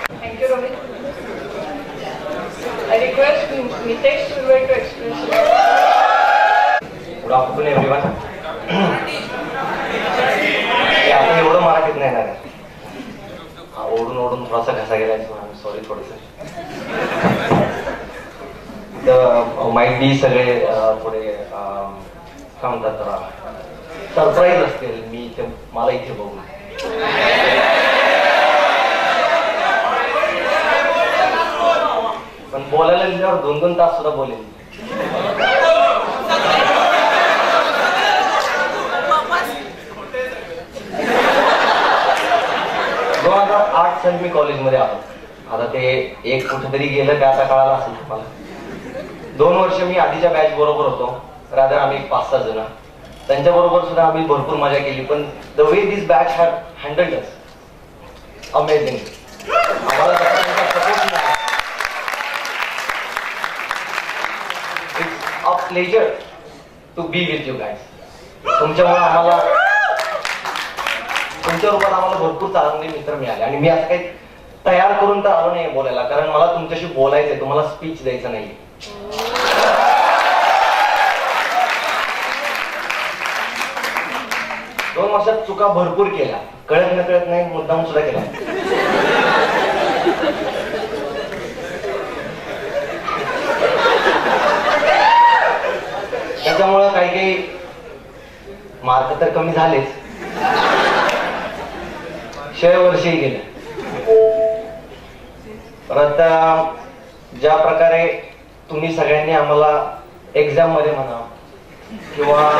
Thank you, Rohit. I request Mitesh Surve to express. Good afternoon, everyone. आपण एवढं मराठीत नाही ना, ओढून ओढून थोडासा घसा गेलाय, सॉरी थोडंसं. माईट बी सगळे थोडे काय म्हणतात त्याला सरप्राईज असतील मी इथे मला इथे बघून. पण बोलायला लिहिल्यावर 2-2 तास सुद्धा बोलेल. 2008 साली मी कॉलेजमध्ये आलो. आता ते एक कुठेतरी गेलं त्या आता कळालं असेल मला. 2 वर्ष मी आधीच्या बॅच बरोबर होतो. रादर आम्ही 5-6 जण त्यांच्या बरोबर सुद्धा आम्ही भरपूर मजा केली. पण the way this batch had handled us amazing. आम्हाला सपोर्ट मिळाला. It's a pleasure to be with you guys. तुमच्यामुळे आम्हाला तुमच्या रूपात आम्हाला भरपूर चांगले मित्र मिळाले. आणि मी असं काही तयार करून तर आलो नाही बोलायला, कारण मला तुमच्याशी बोलायचंय, तुम्हाला स्पीच द्यायचं नाही. 2 वर्षात चुका भरपूर केल्या, कळत न कळत नाही मुद्दाम सुद्धा केला. त्याच्यामुळं काही काही मार्क तर कमी झालेच, 6 वर्षही गेले. परत ज्या प्रकारे तुम्ही सगळ्यांनी आम्हाला एक्झाम मध्ये म्हणा किंवा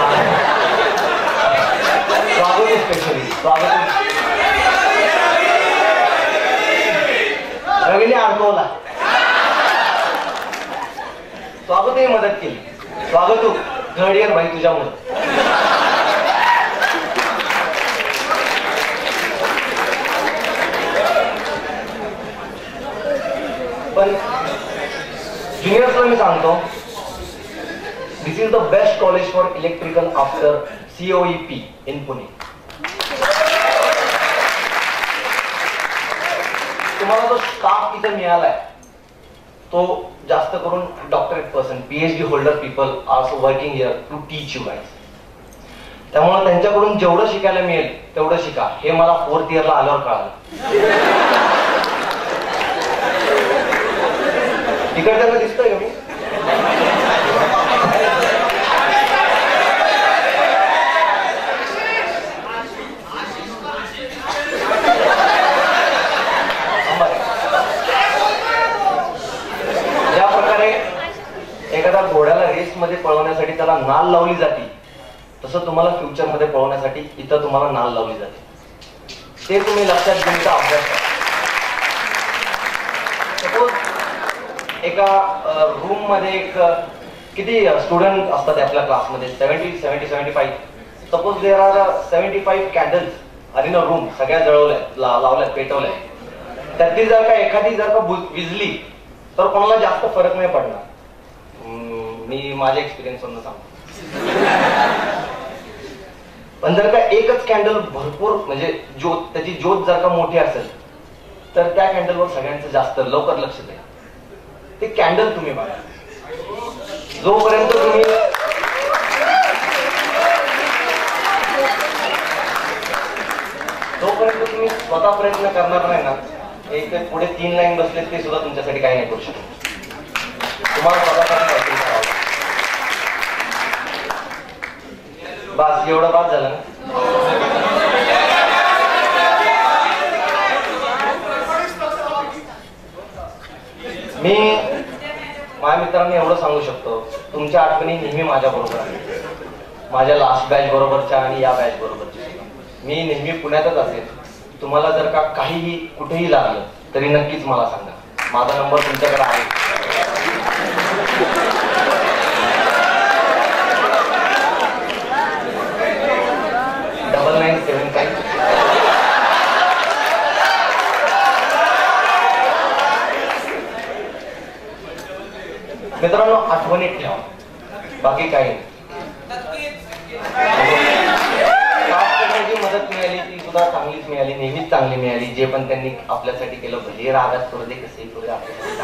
स्पेशली रवीने अडकवला, स्वागतही मदत केली. स्वागत हो थर्ड इयर भाई तुझ्यामुळे. पण ज्युनियर्सला मी सांगतो, this is the best college for electrical after COEP in Pune. तुम्हाला जो स्टाफ इथे मिळालाय तो जास्त करून doctorate person, PhD holder people also working here to teach you guys. त्यामुळे त्यांच्याकडून जेवढं शिकायला मिळेल तेवढं शिका. हे मला 4th इयरला आल्यावर कळालं. इकडच्या दिसतोय का मी? ज्या प्रकारे एखाद्या घोड्याला रेस मध्ये पळवण्यासाठी त्याला नाल लावली जाते, तसं तुम्हाला फ्युचर मध्ये पळवण्यासाठी इथं तुम्हाला नाल लावली जाते. ते तुम्ही लक्षात घेऊन अभ्यास करा. सपोज एका रूम मध्ये एक किती स्टुडंट असतात आपल्या क्लासमध्ये? 70-75. Suppose there are 75 candles are in a room. सगळ्या जळवल्यात, लावल्यात, पेटवल्यात. त्यातली जर का एखादी जर का विजली तर कोणाला जास्त फरक नाही पडणार. मी माझ्या एक्सपिरियन्स वरून सांगतो. पण जर का एकच कॅन्डल भरपूर म्हणजे त्याची ज्योत जर का मोठी असेल तर त्या कॅन्डलवर सगळ्यांचं जास्त लवकर लक्ष द्या. ते कॅन्डल तुम्ही बघा. जोपर्यंत तुम्ही स्वतः प्रयत्न करणार नाही ना, एक पुढे 3 लाईन बसले ते सुद्धा तुमच्यासाठी काही नाही करू शकत. तुम्हाला स्वतःसाठी काहीतरी करावं. बस एवढं बाद झालं ना. मी माझ्या मित्रांनी एवढं सांगू शकतो, तुमच्या आठवणी नेहमी माझ्या बरोबर आहे. माझ्या लास्ट बॅच बरोबरच्या आणि या बॅच बरोबरच्या. मी नेहमी पुण्यातच असेल. तुम्हाला जर का काहीही कुठेही लागलं तरी नक्कीच मला सांगा. माझा नंबर तुमच्याकडे आहे. मित्रांनो आठवणीत ठेवा, बाकी काही नाही. मदत मिळाली ती सुद्धा चांगलीच मिळाली. मिळाली, नेहमीच चांगली मिळाली. जे पण त्यांनी आपल्यासाठी केलं, भले रागात करू दे, कसेही करू दे, आपल्यासाठी.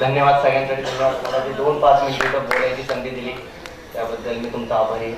धन्यवाद सगळ्यांसाठी. धन्यवाद. मला ते 2-5 मिनिटं बोलायची संधी दिली त्याबद्दल मी तुमचा आभारी आहे.